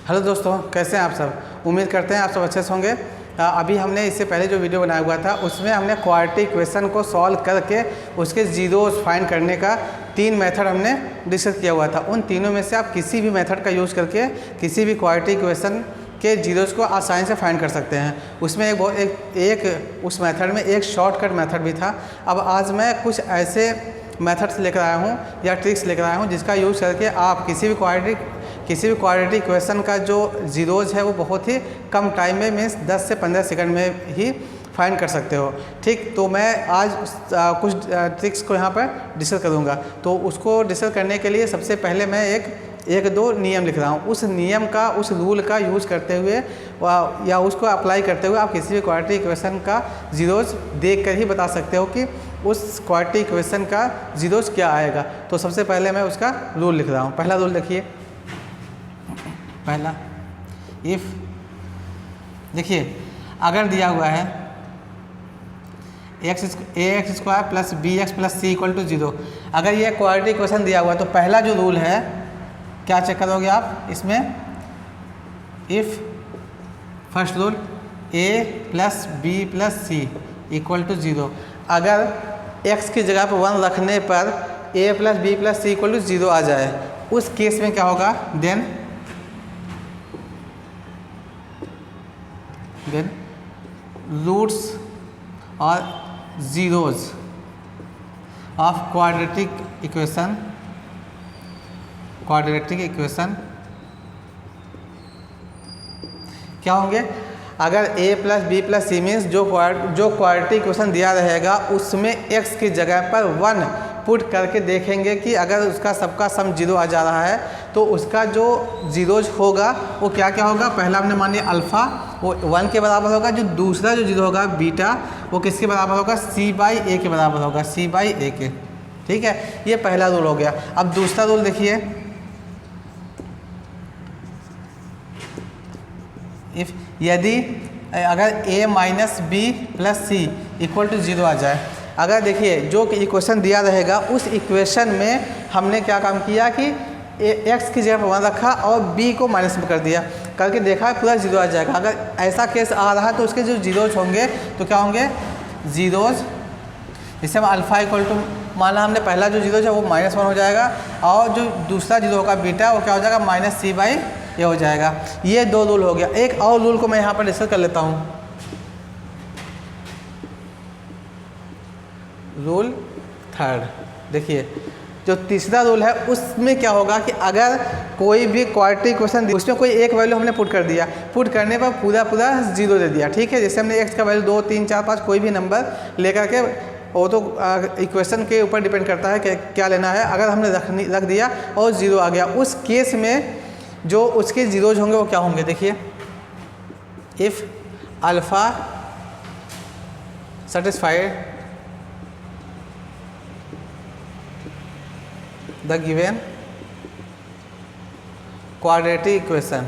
Hello दोस्तों, कैसे हैं आप सब। उम्मीद करते हैं आप सब अच्छे से होंगे। अभी हमने इससे पहले जो वीडियो बनाया हुआ था उसमें हमने क्वाड्रेटिक इक्वेशन को सॉल्व करके उसके जीरोस फाइंड करने का 3 मेथड हमने डिस्कस किया हुआ था। उन तीनों में से आप किसी भी मेथड का यूज़ करके किसी भी क्वाड्रेटिक इक्वेशन के जीरोस को आसानी से फाइंड कर सकते हैं। उसमें उस मेथड में एक शॉर्टकट मेथड भी था। अब आज मैं कुछ ऐसे मेथड्स लेकर आया हूँ या ट्रिक्स लेकर आया हूँ जिसका यूज़ करके आप किसी भी क्वाड्रेटिक इक्वेशन का जो जीरोज है वो बहुत ही कम टाइम में मीन्स 10 से 15 सेकंड में ही फाइंड कर सकते हो। ठीक, तो मैं आज कुछ ट्रिक्स को यहाँ पर डिस्कस करूँगा। तो उसको डिस्कस करने के लिए सबसे पहले मैं एक दो नियम लिख रहा हूँ। उस नियम का, उस रूल का यूज़ करते हुए या उसको अप्लाई करते हुए आप किसी भी क्वाड्रेटिक इक्वेशन का जीरोज देख कर ही बता सकते हो कि उस क्वाड्रेटिक इक्वेशन का जीरोज क्या आएगा। तो सबसे पहले मैं उसका रूल लिख रहा हूँ। पहला रूल देखिए, पहला इफ़, देखिए अगर दिया हुआ है ax square plus bx plus c equal to 0, अगर ये क्वाड्रेटिक इक्वेशन दिया हुआ है तो पहला जो रूल है क्या चेक करोगे आप इसमें, if first rule a plus b plus c equal to 0, अगर x की जगह पर 1 रखने पर a plus b plus c equal to 0 आ जाए, उस केस में क्या होगा, देन रूट्स और जीरोज ऑफ क्वाड्रेटिक इक्वेशन क्या होंगे। अगर a plus B plus c means जो क्वाड्रेटिक इक्वेशन दिया रहेगा उसमें x की जगह पर 1 पुट करके देखेंगे कि अगर उसका सबका सम 0 आ जा रहा है तो उसका जो जीरोज होगा वो क्या क्या होगा। पहला हमने मान लिया अल्फ़ा, वो 1 के बराबर होगा। जो दूसरा जो जीरो होगा बीटा, वो किसके बराबर होगा, c/a के बराबर होगा, c/a के। ठीक है, ये पहला रूल हो गया। अब दूसरा रूल देखिए, इफ़ यदि अगर a minus B plus c equal to 0 आ जाए, अगर देखिए जो इक्वेशन दिया रहेगा उस इक्वेशन में हमने क्या काम किया कि x की जगह पर 1 रखा और b को माइनस में कर दिया, करके देखा पूरा 0 आ जाएगा। अगर ऐसा केस आ रहा है तो उसके जो जीरोज होंगे तो क्या होंगे, जीरोज, जैसे हम अल्फ़ा इक्वल टू माना हमने पहला जो जीरोज है वो -1 हो जाएगा और जो दूसरा जीरो होगा बीटा वो क्या हो जाएगा, -c/a हो जाएगा। ये 2 रूल हो गया। एक और रूल को मैं यहाँ पर डिस्कस कर लेता हूँ। रूल थर्ड, देखिए जो तीसरा रूल है उसमें क्या होगा कि अगर कोई भी क्वाड्रेटिक इक्वेशन उसमें कोई एक वैल्यू हमने पुट कर दिया, पुट करने पर पूरा 0 दे दिया। ठीक है, जैसे हमने x का वैल्यू 2, 3, 4, 5 कोई भी नंबर लेकर के, वो तो इक्वेशन के ऊपर डिपेंड करता है कि क्या लेना है। अगर हमने रख दिया और 0 आ गया, उस केस में जो उसके जीरोज होंगे वो क्या होंगे, देखिए if alpha satisfied the given quadratic equation,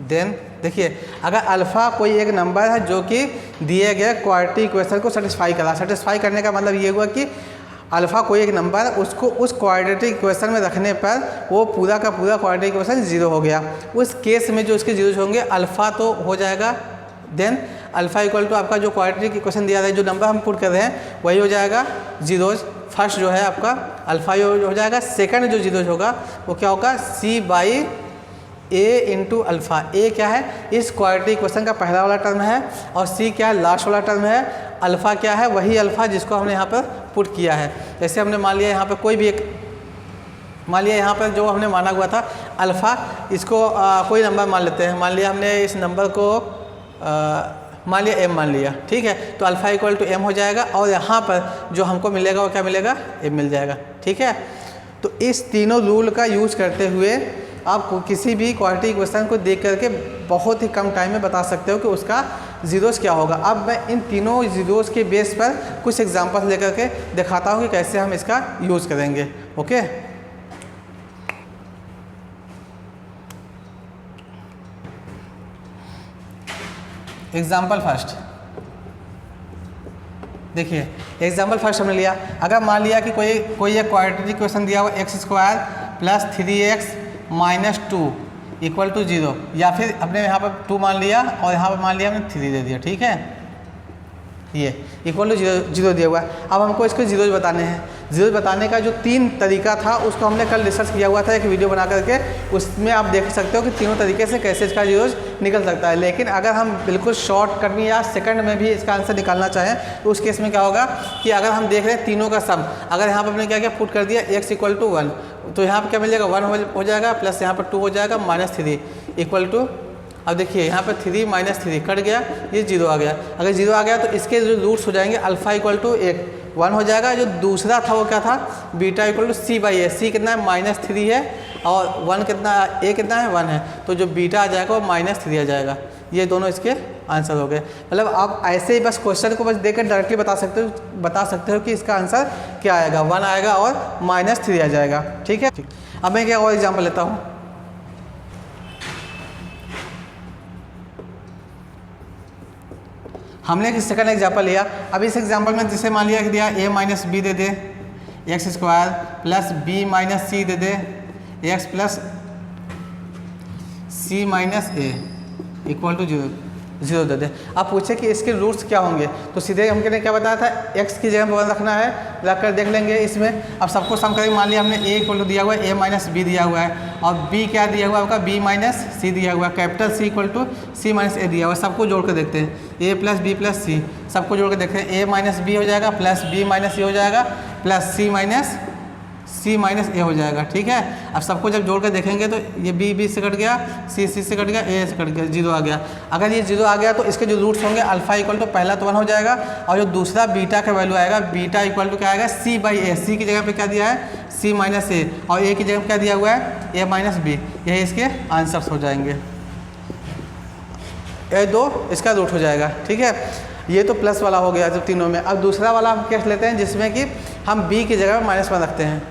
then देखिए अगर अल्फ़ा कोई एक नंबर है जो कि दिए गए क्वाड्रेटिक इक्वेशन को सेटिस्फाई करने का मतलब ये हुआ कि अल्फ़ा कोई एक नंबर उसको उस क्वाड्रेटिक इक्वेशन में रखने पर वो पूरा का पूरा क्वाड्रेटिक इक्वेशन 0 हो गया। उस केस में जो उसके जीरोज होंगे, अल्फ़ा तो हो जाएगा, देन अल्फ़ा इक्वल टू आपका जो क्वाड्रेटिक इक्वेशन दिया है, जो नंबर हम पुट कर रहे हैं वही हो जाएगा जीरोज। फर्स्ट जो है आपका अल्फ़ा हो जाएगा, सेकंड जो जीरोज होगा वो क्या होगा, c/a इंटू अल्फ़ा। a क्या है, इस क्वाड्रेटिक इक्वेशन का पहला वाला टर्म है और c क्या है, लास्ट वाला टर्म है। अल्फ़ा क्या है, वही अल्फ़ा जिसको हमने यहाँ पर पुट किया है। जैसे हमने मान लिया यहाँ पर कोई भी एक, मान लिया यहाँ पर जो हमने माना हुआ था अल्फ़ा, इसको कोई नंबर मान लेते हैं। मान लिया हमने इस नंबर को मान लिया m मान लिया। ठीक है, तो अल्फ़ा इक्वल टू m हो जाएगा और यहाँ पर जो हमको मिलेगा वो क्या मिलेगा, m मिल जाएगा। ठीक है, तो इस तीनों रूल का यूज़ करते हुए आप किसी भी क्वाड्रेटिक इक्वेशन को देख करके बहुत ही कम टाइम में बता सकते हो कि उसका जीरोस क्या होगा। अब मैं इन तीनों जीरोस के बेस पर कुछ एग्जांपल्स लेकर के दिखाता हूँ कि कैसे हम इसका यूज़ करेंगे। ओके, एग्जाम्पल फर्स्ट, देखिए एग्जाम्पल फर्स्ट हमने लिया, अगर मान लिया कि कोई एक क्वाड्रेटिक इक्वेशन दिया हुआ x square plus 3x minus 2 equal to 0, या फिर अपने यहाँ पर 2 मान लिया और यहाँ पर मान लिया हमने 3 दे दिया, ठीक है, ये इक्वल टू 0 दिया हुआ है। अब हमको इसके जीरोज बताने हैं। जीरोज बताने का जो 3 तरीका था उसको हमने कल रिसर्च किया हुआ था एक वीडियो बना करके, उसमें आप देख सकते हो कि तीनों तरीके से कैसे इसका जीरोज निकल सकता है। लेकिन अगर हम बिल्कुल शॉर्टकट में या सेकंड में भी इसका आंसर निकालना चाहें तो उस केस में क्या होगा कि अगर हम देख रहे हैं तीनों का सम, अगर यहाँ पर हमने क्या किया पुट कर दिया x इक्वल टू 1, तो यहाँ पर क्या मिलेगा 1 हो जाएगा, प्लस यहाँ पर 2 हो जाएगा, माइनस 3 इक्वल टू, अब देखिए यहाँ पर 3 माइनस 3 कट गया, ये 0 आ गया। अगर 0 आ गया तो इसके जो रूट्स हो जाएंगे अल्फा इक्वल टू 1 हो जाएगा। जो दूसरा था वो क्या था, beta equal to c by A, C कितना है -3 है और 1 कितना, a कितना है 1 है, तो जो बीटा आ जाएगा वो -3 आ जाएगा। ये दोनों इसके आंसर हो गए। मतलब आप ऐसे ही बस क्वेश्चन को बस देखकर डायरेक्टली बता सकते हो कि इसका आंसर क्या आएगा, 1 आएगा और -3 आ जाएगा, ठीक है। अब मैं क्या और एग्जाम्पल लेता हूँ। हमने एक सेकंड एग्जाम्पल लिया। अब इस एग्जाम्पल में जिसे मान लिया कि दिया a माइनस बी दे दे x square plus b minus c दे दे x plus c minus a equal to 0 दे दे। अब पूछे कि इसके रूट्स क्या होंगे, तो सीधे हमने क्या बताया था, x की जगह पर 1 रखना है, रख कर देख लेंगे इसमें। अब सबको सम करेंगे, मान लिया हमने a इक्वल टू दिया हुआ है, a माइनस बी दिया हुआ है, और b क्या दिया हुआ है आपका, b माइनस सी दिया हुआ है, capital C equal to c minus A दिया हुआ है। सबको जोड़ कर देखते हैं, a plus B plus C, सबको जोड़ कर देखते हैं, a माइनस बी हो जाएगा प्लस b माइनस ए हो जाएगा प्लस c माइनस ए हो जाएगा, ठीक है। अब सबको जब जोड़ कर देखेंगे तो ये b से कट गया, c से कट गया, a से कट गया, 0 आ गया। अगर ये 0 आ गया तो इसके जो रूट्स होंगे अल्फा इक्वल टू पहला तो 1 हो जाएगा, और जो दूसरा बीटा का वैल्यू आएगा, बीटा इक्वल टू क्या आएगा, c बाई ए, सी की जगह पे क्या दिया है c माइनस ए, और a की जगह पे क्या दिया हुआ है a माइनस बी। यही इसके आंसर्स हो जाएंगे, ये 2 इसका रूट हो जाएगा, ठीक है। ये तो प्लस वाला हो गया जो तीनों में। अब दूसरा वाला हम केस लेते हैं जिसमें कि हम b की जगह पर -1 रखते हैं,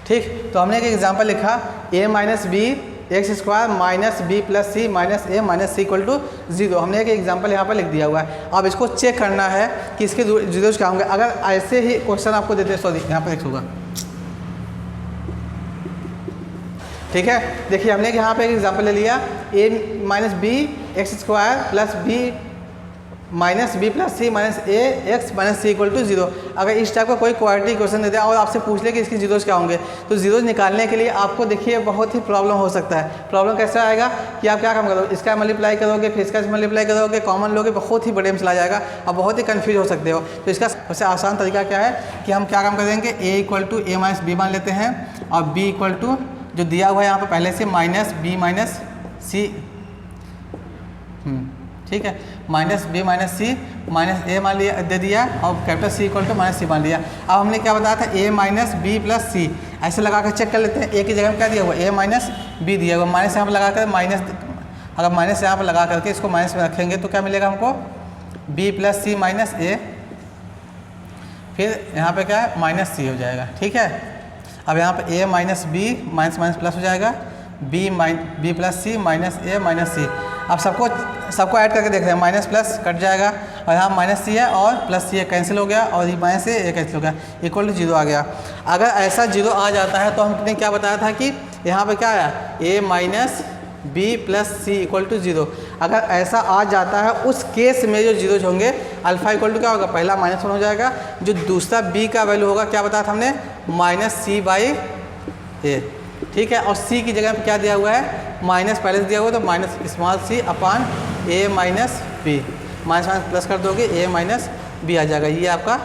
ठीक। तो हमने एक एग्जांपल लिखा a minus b x square minus B plus c minus a minus c equal to 0। हमने एक एग्जांपल यहाँ पर लिख दिया हुआ है। अब इसको चेक करना है कि इसके जीरोज क्या होंगे। अगर ऐसे ही क्वेश्चन आपको देते, सॉरी यहाँ पर लिखूँगा, ठीक है। देखिए हमने यहाँ पे एक एग्जांपल ले लिया, a minus b x square plus b minus B plus c minus a x minus c equal to 0। अगर इस टाइप का कोई क्वाड्रेटिक इक्वेशन दे दिया और आपसे पूछ ले कि इसकी जीरोज क्या होंगे, तो जीरोज निकालने के लिए आपको देखिए बहुत ही प्रॉब्लम हो सकता है। प्रॉब्लम कैसे आएगा कि आप क्या काम करोगे, इसका मल्टीप्लाई करोगे, फिर इसका मल्टीप्लाई करोगे, कॉमन लोगे, बहुत ही बड़े में चला जाएगा और बहुत ही कन्फ्यूज हो सकते हो। तो इसका सबसे आसान तरीका क्या है कि हम क्या काम करेंगे, a equal to a minus b मान लेते हैं, और b इक्वल टू जो दिया हुआ है यहाँ पर पहले से माइनस बी माइनस सी, ठीक है, minus B minus C minus A मान लिया, दे दिया, और capital C equal to minus C मान लिया। अब हमने क्या बताया था, a minus B plus C, ऐसे लगा कर चेक कर लेते हैं। a की जगह में क्या दिया हुआ, a माइनस बी दिया हुआ, माइनस यहाँ पर लगा कर माइनस, अगर माइनस यहाँ पर लगा करके इसको माइनस में रखेंगे तो क्या मिलेगा हमको, b प्लस सी माइनस ए, फिर यहाँ पर क्या है माइनस सी हो जाएगा, ठीक है। अब यहाँ पर a minus B minus minus plus हो जाएगा, b plus c minus a minus c. अब सबको ऐड करके देख रहे हैं, माइनस प्लस कट जाएगा, और यहाँ माइनस सी है और प्लस सी है, कैंसिल हो गया, और ये माइनस से ए कैंसिल हो गया, इक्वल टू 0 आ गया। अगर ऐसा 0 आ जाता है तो हमने क्या बताया था कि यहाँ पे क्या आया, a minus B plus c equal to 0। अगर ऐसा आ जाता है उस केस में जो जीरोज होंगे, अल्फा इक्वल टू क्या होगा, पहला -1 हो जाएगा, जो दूसरा b का वैल्यू होगा क्या बताया था हमने, माइनस सी बाई ए, ठीक है। और c की जगह पे क्या दिया हुआ है, माइनस पहले से दिया हुआ, तो minus small c upon a minus B, minus minus plus कर दोगे a माइनस बी आ जाएगा, ये आपका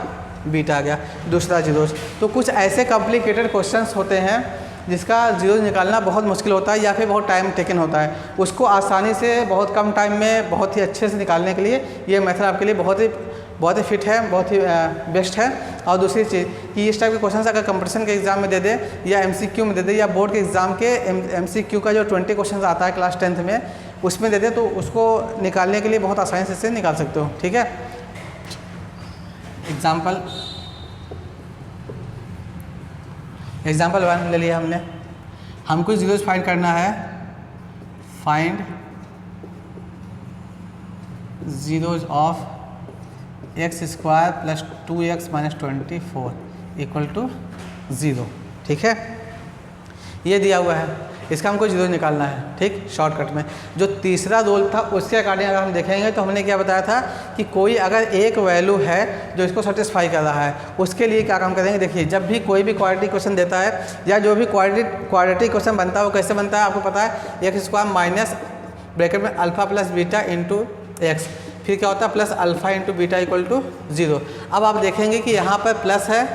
बीटा आ गया, दूसरा जीरोज। तो कुछ ऐसे कॉम्प्लिकेटेड क्वेश्चंस होते हैं जिसका जीरोज निकालना बहुत मुश्किल होता है या फिर बहुत टाइम टेकन होता है, उसको आसानी से बहुत कम टाइम में बहुत ही अच्छे से निकालने के लिए ये मेथड आपके लिए बहुत ही फिट है, बहुत ही बेस्ट है। और दूसरी चीज़ कि इस टाइप के क्वेश्चन अगर कंपटीशन के एग्जाम में दे दे, या MCQ में दे दे, या बोर्ड के एग्जाम के MCQ का जो 20 क्वेश्चन आता है क्लास 10th में, उसमें दे दे, तो उसको निकालने के लिए बहुत आसानी से इसे निकाल सकते हो, ठीक है। एग्जाम्पल 1 ले लिया हमने, हमको जीरोज फाइंड करना है, find zeros of x square plus 2x minus 24 equal to 0। ठीक है, ये दिया हुआ है, इसका हमको 0 निकालना है। ठीक, शॉर्टकट में जो तीसरा रोल था उसके अकॉर्डिंग अगर हम देखेंगे तो हमने क्या बताया था कि कोई अगर एक वैल्यू है जो इसको सेटिस्फाई कर रहा है, उसके लिए क्या काम करेंगे। देखिए, जब भी कोई भी क्वाड्रेटिक क्वेश्चन देता है या जो भी क्वाड्रेटिक क्वेश्चन बनता है वो कैसे बनता है आपको पता है, एक्स स्क्वायर माइनस ब्रैकेट में alpha plus beta into x, फिर क्या होता है plus alpha into beta equal to 0। अब आप देखेंगे कि यहाँ पर प्लस है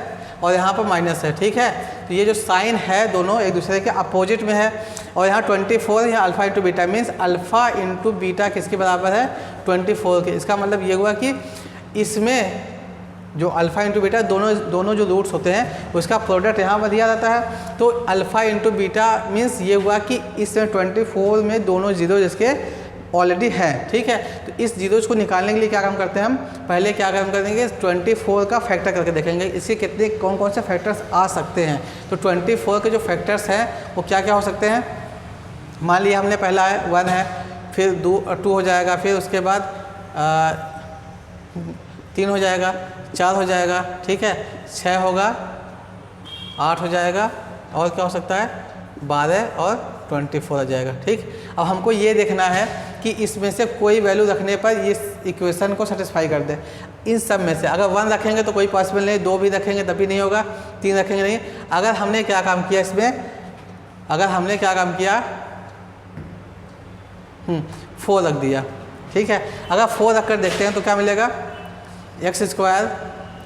और यहाँ पर माइनस है। ठीक है, तो ये जो साइन है दोनों एक दूसरे के अपोजिट में है, और यहाँ 24 यहाँ alpha into beta means alpha into beta किसके बराबर है 24 के। इसका मतलब ये हुआ कि इसमें जो अल्फा इंटू बीटा दोनों जो रूट्स होते हैं उसका प्रोडक्ट यहाँ पर दिया जाता है। तो अल्फा इंटू बीटा मीन्स ये हुआ कि इसमें 24 में दोनों जीरो जिसके ऑलरेडी है। ठीक है, तो इस जीरोज को निकालने के लिए क्या काम करते हैं हम, पहले क्या काम करेंगे 24 का फैक्टर करके देखेंगे इसके कितने कौन कौन से फैक्टर्स आ सकते हैं। तो 24 के जो फैक्टर्स हैं वो क्या क्या हो सकते हैं। मान लिया हमने पहला है 1 है, फिर 2 हो जाएगा, फिर उसके बाद 3 हो जाएगा, 4 हो जाएगा, ठीक है, 6 होगा, 8 हो जाएगा, और क्या हो सकता है 12 और 24 हो जाएगा। ठीक, अब हमको ये देखना है कि इसमें से कोई वैल्यू रखने पर इस इक्वेशन को सेटिस्फाई कर दे। इन सब में से अगर 1 रखेंगे तो कोई पॉसिबल नहीं, 2 भी रखेंगे तब भी नहीं होगा, 3 रखेंगे नहीं। अगर हमने क्या काम किया इसमें, अगर हमने क्या काम किया 4 रख दिया। ठीक है, अगर 4 रख कर देखते हैं तो क्या मिलेगा, एक्स स्क्वायर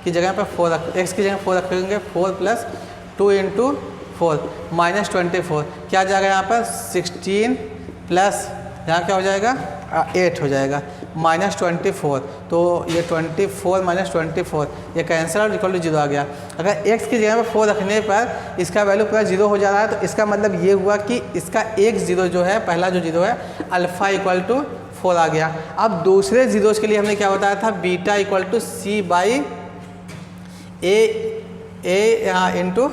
की जगह पर 4 एक्स की जगह 4 रखेंगे, 4 प्लस 2 इंटू 4 माइनस 24 क्या जाएगा यहाँ पर 16 प्लस यहाँ क्या हो जाएगा 8 हो जाएगा माइनस 24। तो ये 24 माइनस 24 ये कैंसिल और इक्वल टू 0 आ गया। अगर x की जगह पर 4 रखने पर इसका वैल्यू पूरा 0 हो जा रहा है, तो इसका मतलब ये हुआ कि इसका एक 0 जो है, पहला जो 0 है अल्फ़ा इक्वल टू 4 आ गया। अब दूसरे जीरोज के लिए हमने क्या बताया था, beta equal to C by A यहाँ इंटू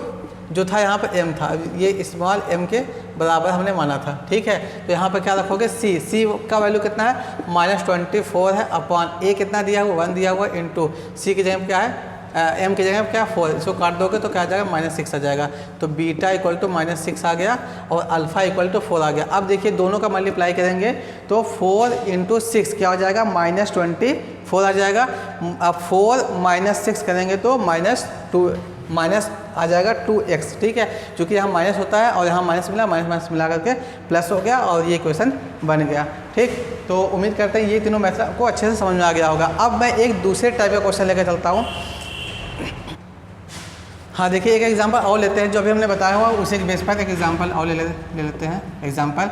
जो था यहाँ पर m था, ये स्मॉल m के बराबर हमने माना था। ठीक है, तो यहाँ पर क्या रखोगे c का वैल्यू कितना है -24 है, अपॉन a कितना दिया हुआ 1 दिया हुआ, इंटू c की जगह क्या है m की जगह क्या 4, इसको काट दोगे तो क्या आ जाएगा -6 आ जाएगा। तो बीटा इक्वल टू -6 आ गया और अल्फ़ा इक्वल टू 4 आ गया। अब देखिए दोनों का मल्टीप्लाई करेंगे तो 4 इंटू 6 क्या हो जाएगा -24 आ जाएगा। अब 4 माइनस 6 करेंगे तो माइनस आ जाएगा 2x। ठीक है, क्योंकि यहाँ माइनस होता है और यहाँ माइनस मिला, माइनस मिला करके प्लस हो गया और ये क्वेश्चन बन गया। ठीक, तो उम्मीद करते हैं ये तीनों मेथड आपको अच्छे से समझ में आ गया होगा। अब मैं एक दूसरे टाइप का क्वेश्चन लेकर चलता हूँ। हाँ देखिए, एक एग्जांपल और लेते हैं, जो अभी हमने बताया हुआ उसी के बेस पर एक एग्जांपल और ले लेते हैं। Example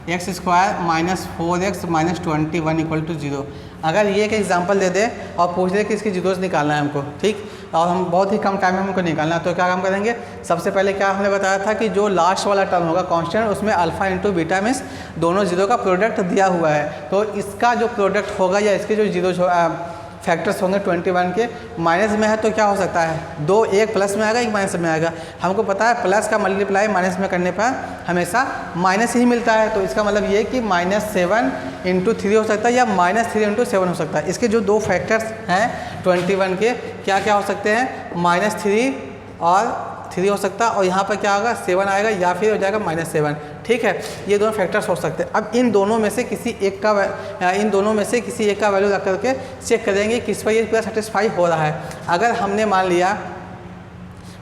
x square minus 4x minus 21 equal to 0। अगर ये एक एग्जांपल दे दे और पूछ दे कि इसकी जीरोस निकालना है हमको, ठीक, और हम बहुत ही कम टाइम में हमको निकालना है, तो क्या काम करेंगे। सबसे पहले क्या हमने बताया था कि जो लास्ट वाला टर्म होगा कांस्टेंट, उसमें अल्फा इंटू बीटा मीन्स दोनों जीरो का प्रोडक्ट दिया हुआ है। तो इसका जो प्रोडक्ट होगा या इसके जो जीरो फैक्टर्स होंगे 21 के, माइनस में है तो क्या हो सकता है 2, एक प्लस में आएगा, एक माइनस में आएगा। हमको पता है प्लस का मल्टीप्लाई माइनस में करने पर हमेशा माइनस ही मिलता है। तो इसका मतलब ये कि -7 इंटू 3 हो सकता है या -3 इंटू 7 हो सकता है। इसके जो दो फैक्टर्स हैं 21 के क्या क्या हो सकते हैं, -3 और 3 हो सकता है, और यहाँ पर क्या होगा 7 आएगा या फिर हो जाएगा -7। ठीक है, ये दोनों फैक्टर्स हो सकते हैं। अब इन दोनों में से किसी एक का वैल्यू रख करके चेक करेंगे किस पर ये पूरा सेटिस्फाई हो रहा है। अगर हमने मान लिया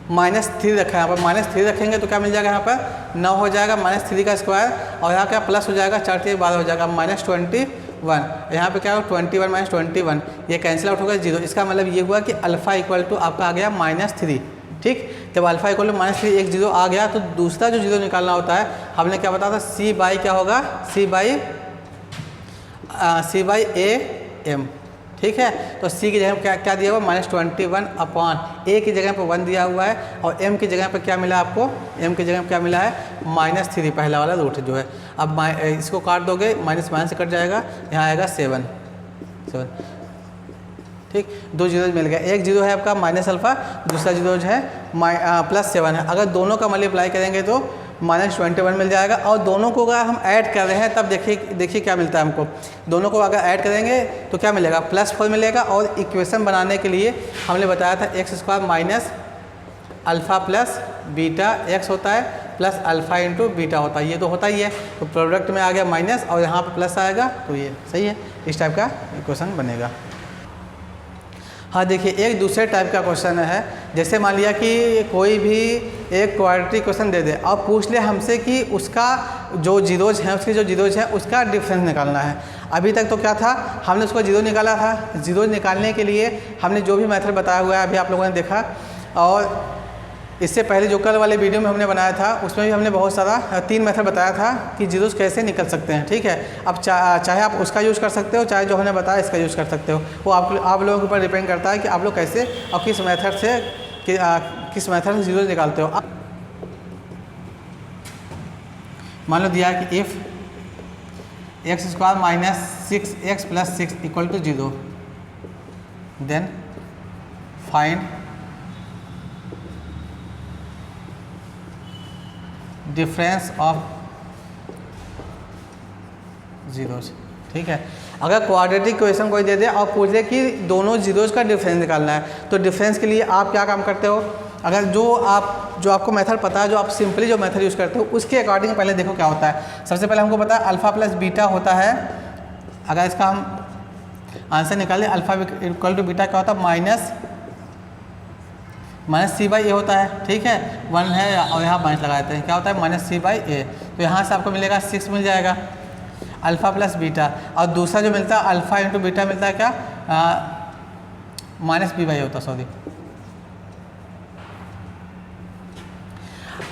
-3 रखा है, यहाँ पर -3 रखेंगे तो क्या मिल जाएगा, यहाँ पर 9 हो जाएगा -3 का स्क्वायर, और यहाँ क्या प्लस हो जाएगा 4 3 12 हो जाएगा -21। यहाँ पे क्या होगा 21 -21, ये कैंसिल आउट होगा 0। इसका मतलब ये हुआ कि अल्फ़ा इक्वल टू आपका आ गया -3। ठीक, जब अल्फ़ा इक्वल टू -3 एक 0 आ गया तो दूसरा जो 0 निकालना होता है, हमने क्या बताया था c बाई क्या होगा, c बाई am। ठीक है, तो c की जगह क्या दिया हुआ -21 अपॉन a की जगह पर 1 दिया हुआ है, और m की जगह पर क्या मिला आपको, m की जगह पर क्या मिला है -3 पहला वाला रूट जो है। अब इसको काट दोगे, माइनस से कट जाएगा, यहाँ आएगा 7। ठीक, 2 जीरो मिल गया, एक जीरो है आपका -α, दूसरा जीरो जो है +7 है। अगर दोनों का मल्टीप्लाई करेंगे तो -21 मिल जाएगा। और दोनों को अगर हम ऐड कर रहे हैं तब देखिए क्या मिलता है हमको। दोनों को अगर ऐड करेंगे तो क्या मिलेगा, +4 मिलेगा। और इक्वेशन बनाने के लिए हमने बताया था x² minus alpha plus beta x होता है प्लस अल्फ़ा इंटू बीटा होता है, ये तो होता ही है। तो प्रोडक्ट में आ गया माइनस और यहाँ पर प्लस आएगा, तो ये सही है, इस टाइप का इक्वेशन बनेगा। हाँ देखिए, एक दूसरे टाइप का क्वेश्चन है, जैसे मान लिया कि कोई भी एक क्वाड्रेटिक इक्वेशन दे दे और पूछ ले हमसे कि उसका जो जीरोज हैं, उसकी जो जीरोज है उसका डिफरेंस निकालना है। अभी तक तो क्या था, हमने उसको जीरो निकाला था। जीरोज निकालने के लिए हमने जो भी मेथड बताया हुआ है अभी आप लोगों ने देखा, और इससे पहले जो कल वाले वीडियो में हमने बनाया था उसमें भी हमने बहुत सारा 3 मेथड बताया था कि जीरोज कैसे निकल सकते हैं। ठीक है, अब चाहे आप उसका यूज़ कर सकते हो, चाहे जो हमने बताया इसका यूज़ कर सकते हो। वो आप लोगों के ऊपर डिपेंड करता है कि आप लोग कैसे और किस मेथड से जीरोज निकालते हो। मान लो दिया कि if x² minus 6x plus 6 equal to 0, then find difference of zeros. ठीक है, अगर क्वाड्रेटिक इक्वेशन कोई दे दे और पूछे कि दोनों जीरोज का डिफरेंस निकालना है, तो डिफरेंस के लिए आप क्या काम करते हो, अगर जो आपको मेथड पता है, जो आप सिंपली जो मेथड यूज़ करते हो उसके अकॉर्डिंग पहले देखो क्या होता है। सबसे पहले हमको पता है अल्फ़ा प्लस बीटा होता है। अगर इसका हम आंसर निकालें, अल्फ़ा इक्वल टू बीटा क्या होता है, माइनस c/a होता है। ठीक है, 1 है और यहाँ माइनस लगा देते हैं, क्या होता है -c/a। तो यहाँ से आपको मिलेगा 6 मिल जाएगा, अल्फ़ा प्लस बीटा। और दूसरा जो मिलता है अल्फ़ा इंटू बीटा मिलता है क्या, -b/a होता है, सॉरी।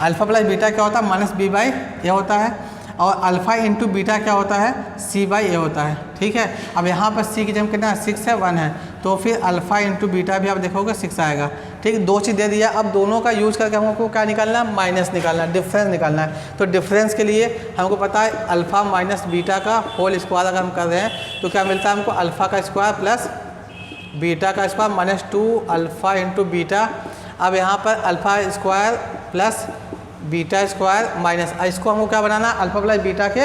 अल्फ़ा प्लस बीटा क्या होता है, -b/a होता है। और अल्फ़ा इंटू बीटा क्या होता है, c/a होता है। ठीक है, अब यहाँ पर c की जगह कितना 6 है, 1 है, तो फिर अल्फ़ा इंटू बीटा भी आप देखोगे 6 आएगा। ठीक, 2 चीज़ दे दिया। अब दोनों का यूज़ करके हमको क्या निकालना है, माइनस निकालना है, डिफरेंस निकालना है। तो डिफरेंस के लिए हमको पता है अल्फ़ा माइनस बीटा का होल स्क्वायर अगर हम कर रहे हैं तो क्या मिलता है हमको, अल्फ़ा का स्क्वायर प्लस बीटा का स्क्वायर -2 अल्फ़ा इंटू बीटा। अब यहाँ पर alpha square plus beta square minus, इसको हमको क्या बनाना, अल्फ़ा प्लस बीटा के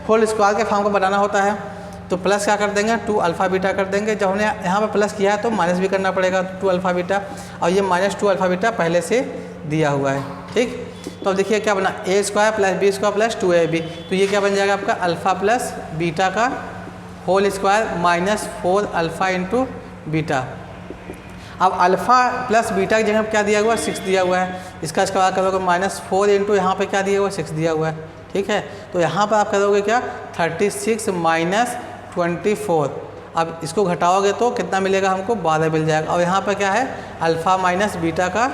होल स्क्वायर के फॉर्म को बनाना होता है। तो प्लस क्या कर देंगे, 2 अल्फ़ा बीटा कर देंगे। जब हमने यहाँ पर प्लस किया है तो माइनस भी करना पड़ेगा, 2 अल्फ़ा बीटा। और ये -2 अल्फ़ा बीटा पहले से दिया हुआ है। ठीक, तो अब देखिए क्या बना, a² plus b² plus 2ab। तो ये क्या बन जाएगा आपका, अल्फ़ा प्लस बीटा का whole square -4 alpha into beta. अब अल्फ़ा प्लस बीटा की जगह क्या दिया हुआ है, 6 दिया हुआ है। इसका स्क्वायर करोगे -4 इंटू यहाँ पे क्या दिया हुआ है, 6 दिया हुआ है। ठीक है, तो यहाँ पर आप करोगे क्या, 36 माइनस 24। अब इसको घटाओगे तो कितना मिलेगा हमको, 12 मिल जाएगा। और यहाँ पर क्या है, अल्फ़ा माइनस बीटा का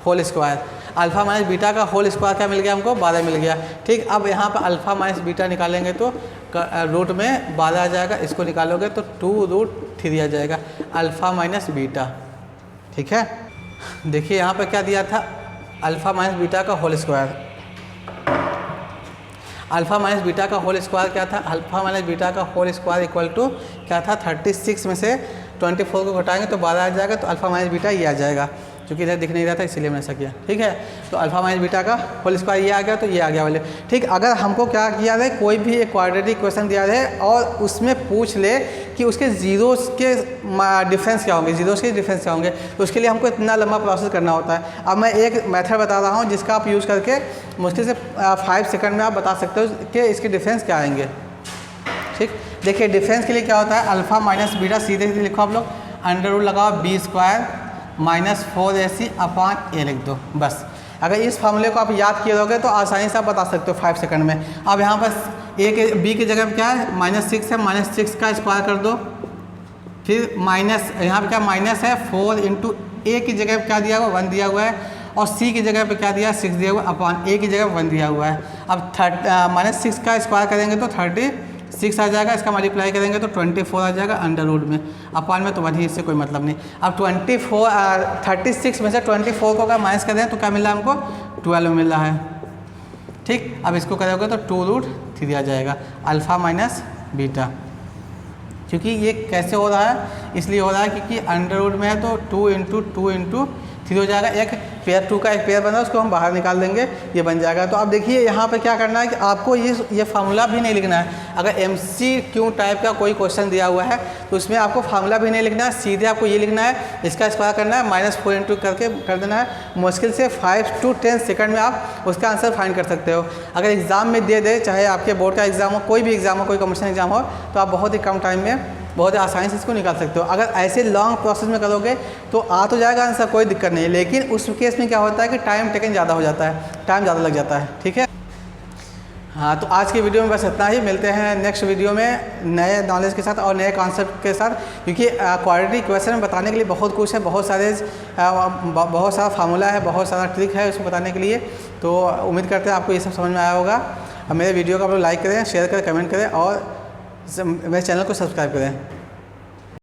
whole square. Alpha minus beta का होल स्क्वायर क्या मिल गया हमको, 12 मिल गया। ठीक, अब यहाँ पर अल्फ़ा माइनस बीटा निकालेंगे तो रूट में 12 आ जाएगा, इसको निकालोगे तो 2√3 आ जाएगा, अल्फ़ा माइनस बीटा। ठीक है, देखिए यहाँ पर क्या दिया था, अल्फ़ा माइनस बीटा का whole square. Alpha minus beta का होल स्क्वायर क्या था, अल्फ़ा माइनस बीटा का होल स्क्वायर इक्वल टू क्या था, 36 में से 24 को घटाएंगे तो 12 आ जाएगा, तो अल्फ़ा माइनस बीटा ये आ जाएगा। क्योंकि इधर दिख नहीं रहा था इसीलिए मैंने ऐसा किया। ठीक है, तो अल्फ़ा माइनस बीटा का होल स्क्वायर ये आ गया, तो ये आ गया वाले। ठीक, अगर हमको क्या किया जाए, कोई भी एक क्वाड्रेटिक इक्वेशन दिया जाए और उसमें पूछ ले कि उसके जीरोस के डिफरेंस क्या होंगे, जीरोस के डिफरेंस क्या होंगे, तो उसके लिए हमको इतना लंबा प्रोसेस करना होता है। अब मैं एक मेथड बता रहा हूँ जिसका आप यूज़ करके मुश्किल से 5 सेकंड में आप बता सकते हो कि इसके डिफरेंस क्या आएंगे। ठीक, देखिए डिफरेंस के लिए क्या होता है, अल्फ़ा माइनस बीटा सीधे सीधे लिखो आप लोग, अंडर रूट लगाओ b² -4ac अपॉन a लिख दो बस। अगर इस फॉर्मूले को आप याद किए रहोगे तो आसानी से आप बता सकते हो 5 सेकंड में। अब यहाँ पर b की जगह क्या है, -6 है, -6 का स्क्वायर कर दो, फिर माइनस यहाँ पे क्या माइनस है 4 इंटू a की जगह क्या दिया हुआ 1 दिया हुआ है, और c की जगह पे क्या दिया 6 दिया हुआ, अपॉन a की जगह 1 दिया हुआ है। अब -6 का स्क्वायर करेंगे तो 36 आ जाएगा, इसका मल्टीप्लाई करेंगे तो 24 आ जाएगा अंडर रूट में, अपॉन में तो 1 ही, इससे कोई मतलब नहीं। अब 36 में से 24 को अगर माइनस कर दें तो क्या मिल रहा है हमको, 12 मिल रहा है। ठीक, अब इसको करोगे तो 2√3 आ जाएगा, अल्फ़ा माइनस बीटा। क्योंकि ये कैसे हो रहा है, इसलिए हो रहा है क्योंकि अंडर रूट में है तो 2 इंटू 3 हो जाएगा। एक पेयर 2 का एक पेयर बना उसको हम बाहर निकाल देंगे, ये बन जाएगा। तो आप देखिए यहाँ पर क्या करना है कि आपको ये फार्मूला भी नहीं लिखना है। अगर MCQ टाइप का कोई क्वेश्चन दिया हुआ है तो उसमें आपको फार्मूला भी नहीं लिखना है, सीधे आपको ये लिखना है, इसका स्क्वायर करना है, -4 इंटू करके कर देना है। मुश्किल से 5 to 10 सेकंड में आप उसका आंसर फाइंड कर सकते हो। अगर एग्ज़ाम में दे दे, चाहे आपके बोर्ड का एग्ज़ाम हो, कोई भी एग्ज़ाम हो, कोई कॉम्पिटिशन एग्ज़ाम हो, तो आप बहुत ही कम टाइम में बहुत ही आसानी से इसको निकाल सकते हो। अगर ऐसे लॉन्ग प्रोसेस में करोगे तो आ तो जाएगा आंसर, कोई दिक्कत नहीं है, लेकिन उस केस में क्या होता है कि टाइम टेकन ज़्यादा हो जाता है, टाइम ज़्यादा लग जाता है। ठीक है, हाँ, तो आज की वीडियो में बस इतना ही। मिलते हैं नेक्स्ट वीडियो में नए नॉलेज के साथ और नए कॉन्सेप्ट के साथ, क्योंकि क्वाड्रेटिक क्वेश्चन बताने के लिए बहुत कुछ है, बहुत सारा फार्मूला है, बहुत सारा ट्रिक है उसको बताने के लिए। तो उम्मीद करते हैं आपको ये सब समझ में आया होगा। मेरे वीडियो को आप लोग लाइक करें, शेयर करें, कमेंट करें और मेरे चैनल को सब्सक्राइब करें।